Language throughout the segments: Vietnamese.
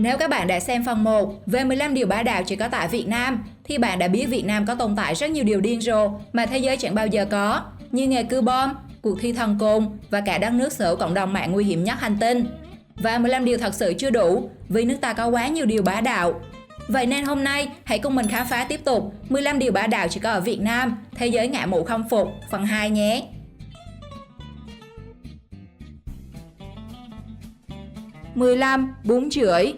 Nếu các bạn đã xem phần 1 về 15 điều bá đạo chỉ có tại Việt Nam, thì bạn đã biết Việt Nam có tồn tại rất nhiều điều điên rồ mà thế giới chẳng bao giờ có, như nghề cưa bom, cuộc thi thần côn và cả đất nước sở hữu cộng đồng mạng nguy hiểm nhất hành tinh. Và 15 điều thật sự chưa đủ, vì nước ta có quá nhiều điều bá đạo. Vậy nên hôm nay, hãy cùng mình khám phá tiếp tục 15 điều bá đạo chỉ có ở Việt Nam, thế giới ngả mũ không phục, phần 2 nhé. 15. Bún chưởi.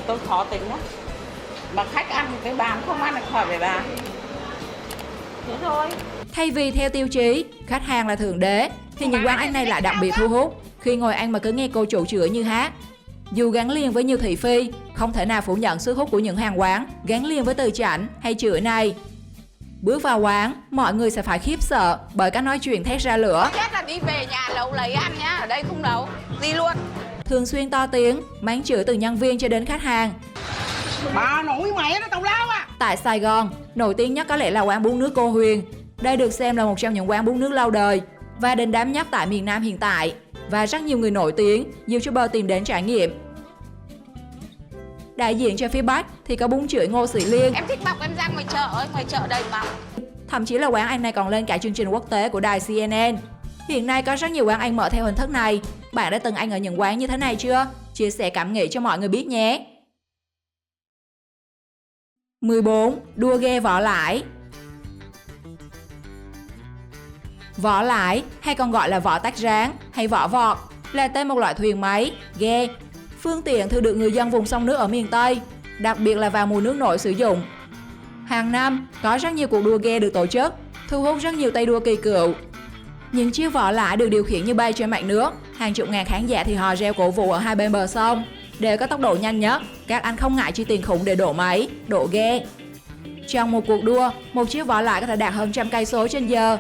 Tôi khó tính lắm. Mà khách ăn cái bàn không ăn được khỏi về bà. Thế thôi. Thay vì theo tiêu chí, khách hàng là thượng đế, thì những quán ăn này lại đặc biệt thu hút khi ngồi ăn mà cứ nghe cô chủ chửi như hát. Dù gắn liền với nhiều thị phi, không thể nào phủ nhận sức hút của những hàng quán gắn liền với từ chảnh hay chửi này. Bước vào quán, mọi người sẽ phải khiếp sợ bởi cách nói chuyện thét ra lửa. Chết là đi về nhà nấu lấy ăn nhá, ở đây không nấu, đi luôn. Thường xuyên to tiếng, mắng chửi từ nhân viên cho đến khách hàng. Bà nổi mẹ nó tào lao à. Tại Sài Gòn, nổi tiếng nhất có lẽ là quán bún nước cô Huyền. Đây được xem là một trong những quán bún nước lâu đời và đình đám nhất tại miền Nam hiện tại, và rất nhiều người nổi tiếng, YouTuber tìm đến trải nghiệm. Đại diện cho phía Bắc thì có bún chửi Ngô Sĩ Liên. Em thích bọc em ra ngoài chợ ơi, ngoài chợ đầy mà. Thậm chí là quán ăn này còn lên cả chương trình quốc tế của đài CNN. Hiện nay có rất nhiều quán ăn mở theo hình thức này. Bạn đã từng ăn ở những quán như thế này chưa? Chia sẻ cảm nghĩ cho mọi người biết nhé. 14. Đua ghe vỏ lãi. Vỏ lãi, hay còn gọi là vỏ tách ráng hay vỏ vọt, là tên một loại thuyền máy, ghe, phương tiện thường được người dân vùng sông nước ở miền Tây, đặc biệt là vào mùa nước nổi sử dụng. Hàng năm, có rất nhiều cuộc đua ghe được tổ chức, thu hút rất nhiều tay đua kỳ cựu. Những chiếc vỏ lãi được điều khiển như bay trên mặt nước, hàng chục ngàn khán giả thì hò reo cổ vũ ở hai bên bờ sông. Để có tốc độ nhanh nhất, các anh không ngại chi tiền khủng để đổ máy, đổ ghe. Trong một cuộc đua, một chiếc vỏ lãi có thể đạt hơn 100 cây số trên giờ.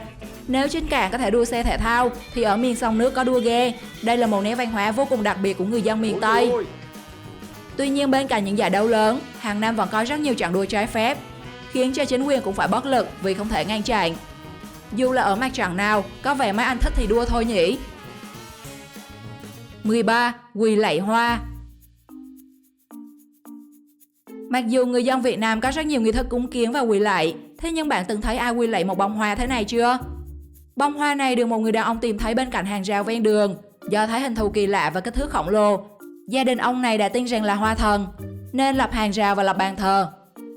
Nếu trên cạn có thể đua xe thể thao, thì ở miền sông nước có đua ghe. Đây là một nét văn hóa vô cùng đặc biệt của người dân miền Tây. Tuy nhiên, bên cạnh những giải đấu lớn, hàng năm vẫn có rất nhiều trận đua trái phép, khiến cho chính quyền cũng phải bất lực vì không thể ngăn chặn. Dù là ở mặt trận nào, có vẻ mấy anh thích thì đua thôi nhỉ. 13. Quỳ lạy hoa. Mặc dù người dân Việt Nam có rất nhiều nghi thức cúng kiến và quỳ lạy, thế nhưng bạn từng thấy ai quỳ lạy một bông hoa thế này chưa? Bông hoa này được một người đàn ông tìm thấy bên cạnh hàng rào ven đường. Do thấy hình thù kỳ lạ và kích thước khổng lồ, gia đình ông này đã tin rằng là hoa thần, nên lập hàng rào và lập bàn thờ.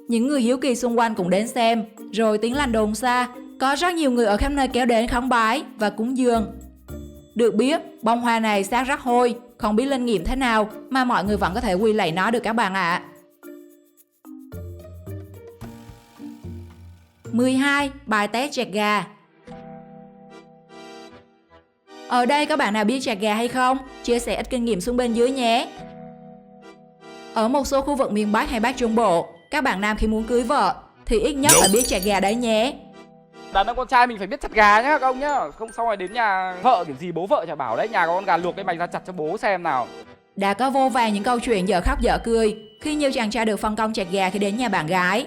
Những người hiếu kỳ xung quanh cũng đến xem, rồi tiếng lành đồn xa, có rất nhiều người ở khắp nơi kéo đến khấn bái và cúng dường. Được biết, bông hoa này xác rất hôi, không biết linh nghiệm thế nào mà mọi người vẫn có thể quỳ lạy nó được các bạn ạ. 12. Bài test chẹt gà. Ở đây có bạn nào biết chẹt gà hay không? Chia sẻ ít kinh nghiệm xuống bên dưới nhé. Ở một số khu vực miền Bắc hay Bắc Trung Bộ, các bạn nam khi muốn cưới vợ thì ít nhất phải biết chẹt gà đấy nhé. Đàn ông con trai mình phải biết chặt gà nhá các ông nhá. Không xong rồi đến nhà vợ kiểu gì bố vợ chả bảo đấy, nhà có con gà luộc cái mày ra chặt cho bố xem nào. Đã có vô vàn những câu chuyện dở khóc dở cười khi nhiều chàng trai được phân công chặt gà khi đến nhà bạn gái.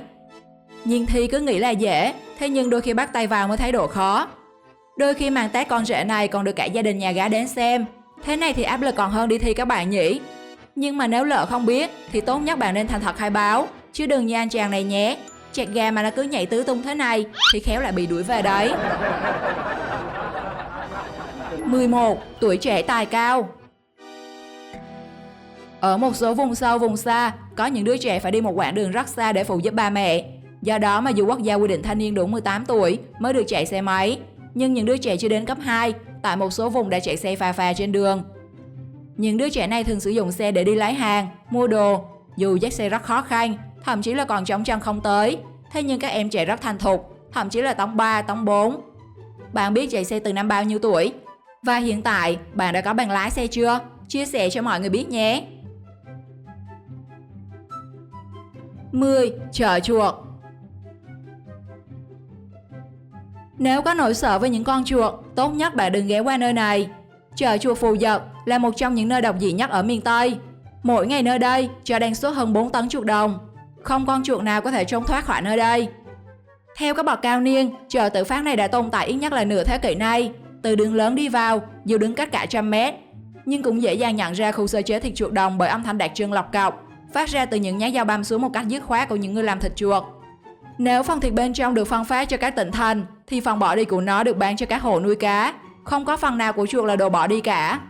Nhìn thì cứ nghĩ là dễ, thế nhưng đôi khi bắt tay vào mới thấy độ khó. Đôi khi màn test con rể này còn được cả gia đình nhà gái đến xem. Thế này thì áp lực còn hơn đi thi các bạn nhỉ. Nhưng mà nếu lỡ không biết thì tốt nhất bạn nên thành thật khai báo, chứ đừng như anh chàng này nhé. Chẹt gà mà nó cứ nhảy tứ tung thế này thì khéo lại bị đuổi về đấy. 11. Tuổi trẻ tài cao. Ở một số vùng sâu vùng xa, có những đứa trẻ phải đi một quãng đường rất xa để phụ giúp ba mẹ. Do đó mà dù quốc gia quy định thanh niên đủ 18 tuổi mới được chạy xe máy, nhưng những đứa trẻ chưa đến cấp 2 tại một số vùng đã chạy xe phà phà trên đường. Những đứa trẻ này thường sử dụng xe để đi lấy hàng, mua đồ, dù dắt xe rất khó khăn, thậm chí là còn chống chân không tới. Thế nhưng các em trẻ rất thành thục, thậm chí là tống 3, tống 4. Bạn biết chạy xe từ năm bao nhiêu tuổi? Và hiện tại bạn đã có bằng lái xe chưa? Chia sẻ cho mọi người biết nhé. 10. Chợ chuột. Nếu có nỗi sợ với những con chuột, tốt nhất bạn đừng ghé qua nơi này. Chợ chuột Phù Dật là một trong những nơi độc dị nhất ở miền Tây. Mỗi ngày nơi đây chợ đang xuất hơn 4 tấn chuột đồng. Không con chuột nào có thể trốn thoát khỏi nơi đây. Theo các bậc cao niên, chợ tự phát này đã tồn tại ít nhất là nửa thế kỷ nay. Từ đường lớn đi vào, dù đứng cách cả 100 mét. nhưng cũng dễ dàng nhận ra khu sơ chế thịt chuột đồng bởi âm thanh đặc trưng lọc cọc, phát ra từ những nhát dao băm xuống một cách dứt khoát của những người làm thịt chuột. Nếu phần thịt bên trong được phân phát cho các tỉnh thành, thì phần bỏ đi của nó được bán cho các hộ nuôi cá. Không có phần nào của chuột là đồ bỏ đi cả.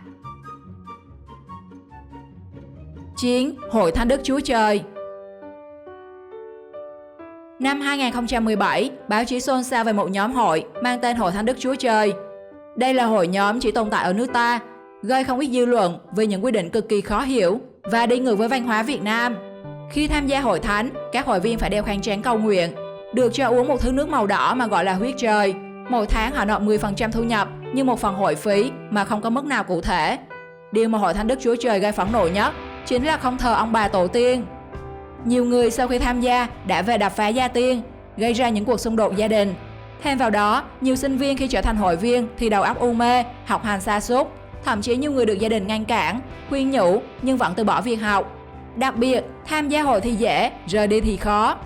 9. Hội Thánh Đức Chúa Trời. Năm 2017, báo chí xôn xao về một nhóm hội mang tên Hội Thánh Đức Chúa Trời. Đây là hội nhóm chỉ tồn tại ở nước ta, gây không ít dư luận vì những quy định cực kỳ khó hiểu và đi ngược với văn hóa Việt Nam. Khi tham gia hội thánh, các hội viên phải đeo khăn trắng cầu nguyện, được cho uống một thứ nước màu đỏ mà gọi là huyết trời. Mỗi tháng họ nộp 10% thu nhập như một phần hội phí mà không có mức nào cụ thể. Điều mà Hội Thánh Đức Chúa Trời gây phẫn nộ nhất chính là không thờ ông bà tổ tiên. Nhiều người sau khi tham gia đã về đập phá gia tiên, gây ra những cuộc xung đột gia đình. Thêm vào đó, nhiều sinh viên khi trở thành hội viên thì đầu óc u mê, học hành sa sút. Thậm chí nhiều người được gia đình ngăn cản, khuyên nhủ nhưng vẫn từ bỏ việc học. Đặc biệt, tham gia hội thì dễ, rời đi thì khó.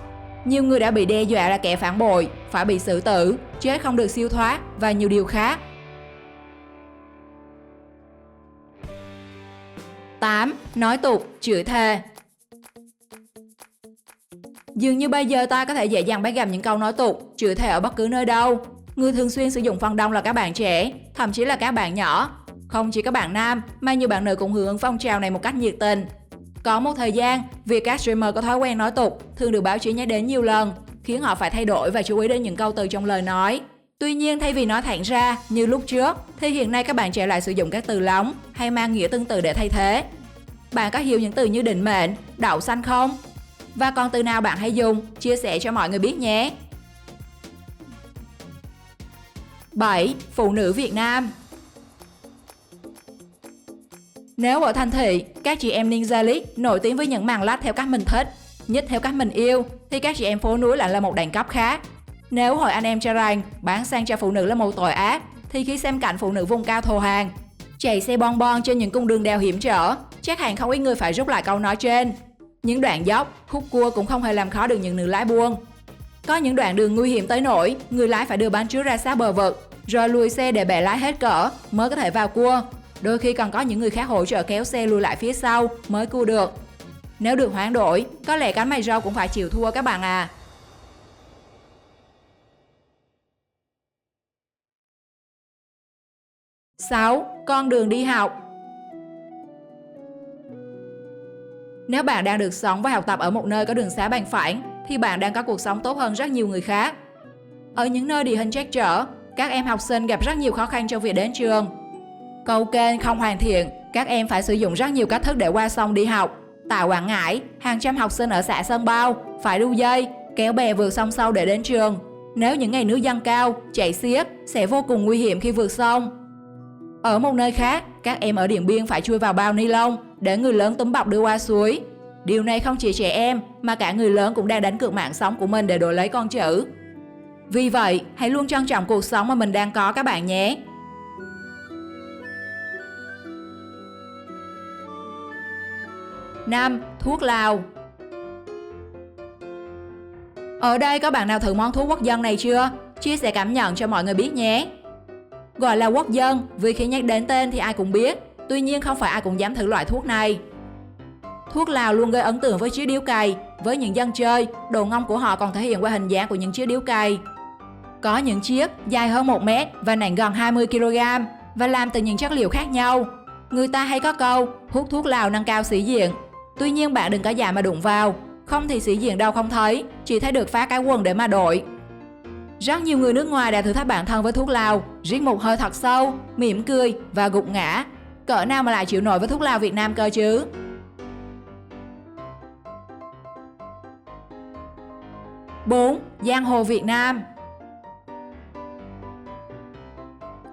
Nhiều người đã bị đe dọa là kẻ phản bội, phải bị xử tử, chết không được siêu thoát và nhiều điều khác. 8. Nói tục, chửi thề. Dường như bây giờ ta có thể dễ dàng bắt gặp những câu nói tục, chửi thề ở bất cứ nơi đâu. Người thường xuyên sử dụng phần đông là các bạn trẻ, thậm chí là các bạn nhỏ. Không chỉ các bạn nam, mà nhiều bạn nữ cũng hưởng ứng phong trào này một cách nhiệt tình. Có một thời gian, việc các streamer có thói quen nói tục thường được báo chí nhắc đến nhiều lần, khiến họ phải thay đổi và chú ý đến những câu từ trong lời nói. Tuy nhiên, thay vì nói thẳng ra như lúc trước, thì hiện nay các bạn trẻ lại sử dụng các từ lóng hay mang nghĩa tương tự để thay thế. Bạn có hiểu những từ như định mệnh, đậu xanh không? Và còn từ nào bạn hay dùng? Chia sẻ cho mọi người biết nhé! 7. Phụ nữ Việt Nam. Nếu ở thành thị, các chị em Ninja League nổi tiếng với những màn lách theo cách mình thích, nhích theo cách mình yêu, thì các chị em phố núi lại là một đẳng cấp khác. Nếu hội anh em cho rằng bán sang cho phụ nữ là một tội ác, thì khi xem cảnh phụ nữ vùng cao thồ hàng, chạy xe bon bon trên những cung đường đèo hiểm trở, chắc hẳn không ít người phải rút lại câu nói trên. Những đoạn dốc, khúc cua cũng không hề làm khó được những nữ lái buôn. Có những đoạn đường nguy hiểm tới nỗi người lái phải đưa bánh trước ra sát bờ vực, rồi lùi xe để bẻ lái hết cỡ mới có thể vào cua. Đôi khi còn có những người khác hỗ trợ kéo xe lùi lại phía sau mới cua được. Nếu được hoán đổi, có lẽ cánh mày râu cũng phải chịu thua các bạn à. 6. Con đường đi học. Nếu bạn đang được sống và học tập ở một nơi có đường xá bằng phẳng, thì bạn đang có cuộc sống tốt hơn rất nhiều người khác. Ở những nơi địa hình trắc trở, các em học sinh gặp rất nhiều khó khăn trong việc đến trường. Cầu kênh không hoàn thiện, các em phải sử dụng rất nhiều cách thức để qua sông đi học. Tại Quảng Ngãi, hàng trăm học sinh ở xã Sơn Bao phải đu dây, kéo bè vượt sông sâu để đến trường. Nếu những ngày nước dâng cao, chảy xiết sẽ vô cùng nguy hiểm khi vượt sông. Ở một nơi khác, các em ở Điện Biên phải chui vào bao ni lông để người lớn túm bọc đưa qua suối. Điều này không chỉ trẻ em mà cả người lớn cũng đang đánh cược mạng sống của mình để đổi lấy con chữ. Vì vậy, hãy luôn trân trọng cuộc sống mà mình đang có các bạn nhé. 5. Thuốc lào. Ở đây có bạn nào thử món thuốc quốc dân này chưa? Chia sẻ cảm nhận cho mọi người biết nhé. Gọi là quốc dân vì khi nhắc đến tên thì ai cũng biết, tuy nhiên không phải ai cũng dám thử loại thuốc này. Thuốc lào luôn gây ấn tượng với chiếc điếu cày. Với những dân chơi, đồ ngông của họ còn thể hiện qua hình dáng của những chiếc điếu cày. Có những chiếc dài hơn 1 mét và nặng gần 20 kg và làm từ những chất liệu khác nhau. Người ta hay có câu hút thuốc lào nâng cao sĩ diện. Tuy nhiên bạn đừng có dại mà đụng vào, không thì sĩ diện đâu không thấy, chỉ thấy được phá cái quần để mà đội. Rất nhiều người nước ngoài đã thử thách bản thân với thuốc lào, rít một hơi thật sâu, mỉm cười và gục ngã. Cỡ nào mà lại chịu nổi với thuốc lào Việt Nam cơ chứ? 4. Giang hồ Việt Nam.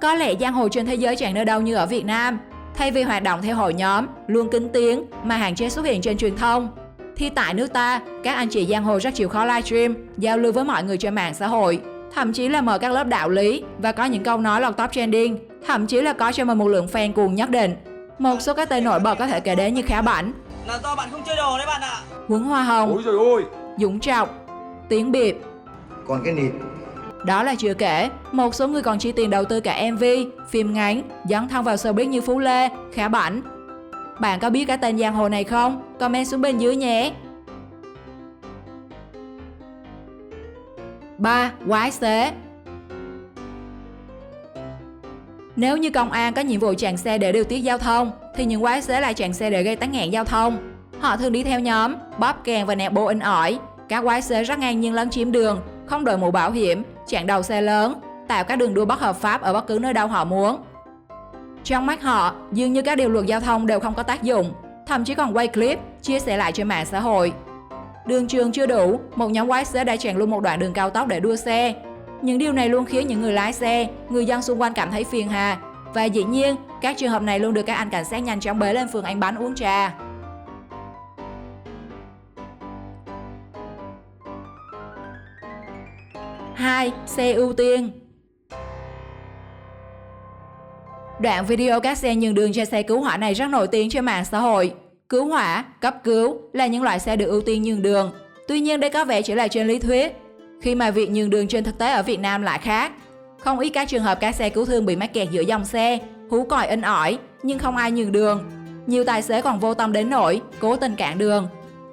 Có lẽ giang hồ trên thế giới chẳng nơi đâu như ở Việt Nam. Thay vì hoạt động theo hội nhóm, luôn kín tiếng mà hạn chế xuất hiện trên truyền thông, thì tại nước ta, các anh chị giang hồ rất chịu khó livestream, giao lưu với mọi người trên mạng xã hội, thậm chí là mở các lớp đạo lý và có những câu nói lọt top trending, thậm chí là có cho mình một lượng fan cuồng nhất định. Một số cái tên nổi bật có thể kể đến như Khá Bảnh, là do bạn không chơi đồ đấy bạn ạ. Huấn Hoa Hồng, Ôi trời ơi, Dũng Trọng, Tiếng Biệt. Còn cái nịt Đó là chưa kể, một số người còn chi tiền đầu tư cả MV, phim ngắn, dấn thân vào showbiz như Phú Lê, Khá Bảnh. Bạn có biết cái tên giang hồ này không? Comment xuống bên dưới nhé! 3. Quái xế. Nếu như công an có nhiệm vụ chặn xe để điều tiết giao thông, thì những quái xế lại chặn xe để gây tắc nghẽn giao thông. Họ thường đi theo nhóm, bóp kèn và nẹt bô in ỏi. Các quái xế rất ngang nhiên lấn chiếm đường, không đội mũ bảo hiểm, chặn đầu xe lớn, tạo các đường đua bất hợp pháp ở bất cứ nơi đâu họ muốn. Trong mắt họ, dường như các điều luật giao thông đều không có tác dụng, thậm chí còn quay clip, chia sẻ lại trên mạng xã hội. Đường trường chưa đủ, một nhóm quái xế đã chặn luôn một đoạn đường cao tốc để đua xe. Những điều này luôn khiến những người lái xe, người dân xung quanh cảm thấy phiền hà. Và dĩ nhiên, các trường hợp này luôn được các anh cảnh sát nhanh chóng bế lên phường Anh Bánh uống trà. Hai, xe ưu tiên. Đoạn video các xe nhường đường cho xe cứu hỏa này rất nổi tiếng trên mạng xã hội. Cứu hỏa, cấp cứu là những loại xe được ưu tiên nhường đường. Tuy nhiên đây có vẻ chỉ là trên lý thuyết, khi mà việc nhường đường trên thực tế ở Việt Nam lại khác. Không ít các trường hợp các xe cứu thương bị mắc kẹt giữa dòng xe, hú còi inh ỏi nhưng không ai nhường đường. Nhiều tài xế còn vô tâm đến nỗi cố tình cản đường.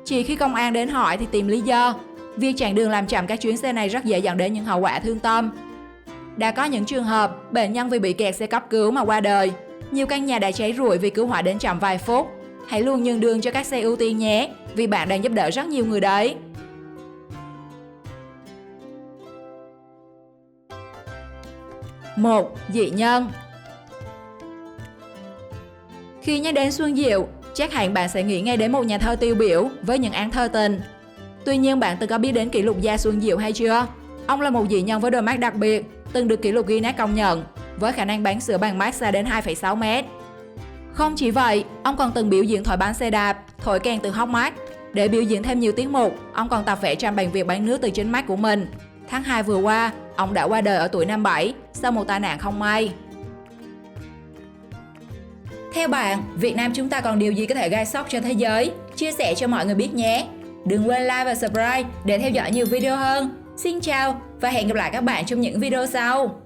Chỉ khi công an đến hỏi thì tìm lý do. Việc chặn đường làm chậm các chuyến xe này rất dễ dẫn đến những hậu quả thương tâm. Đã có những trường hợp bệnh nhân vì bị kẹt xe cấp cứu mà qua đời. Nhiều căn nhà đã cháy rụi vì cứu hỏa đến chậm vài phút. Hãy luôn nhường đường cho các xe ưu tiên nhé, vì bạn đang giúp đỡ rất nhiều người đấy. 1. Dị nhân. Khi nhắc đến Xuân Diệu, chắc hẳn bạn sẽ nghĩ ngay đến một nhà thơ tiêu biểu với những án thơ tình. Tuy nhiên bạn từng có biết đến kỷ lục gia Xuân Diệu hay chưa? Ông là một dị nhân với đôi mắt đặc biệt, từng được kỷ lục Guinness công nhận, với khả năng bắn sữa bằng mắt xa đến 2,6 mét. Không chỉ vậy, ông còn từng biểu diễn thổi bánh xe đạp, thổi kèn từ hốc mắt. Để biểu diễn thêm nhiều tiết mục, ông còn tập vẽ tranh bằng việc bắn nước từ chính mắt của mình. Tháng 2 vừa qua, ông đã qua đời ở tuổi 57 sau một tai nạn không may. Theo bạn, Việt Nam chúng ta còn điều gì có thể gây sốc cho thế giới? Chia sẻ cho mọi người biết nhé! Đừng quên like và subscribe để theo dõi nhiều video hơn. Xin chào và hẹn gặp lại các bạn trong những video sau.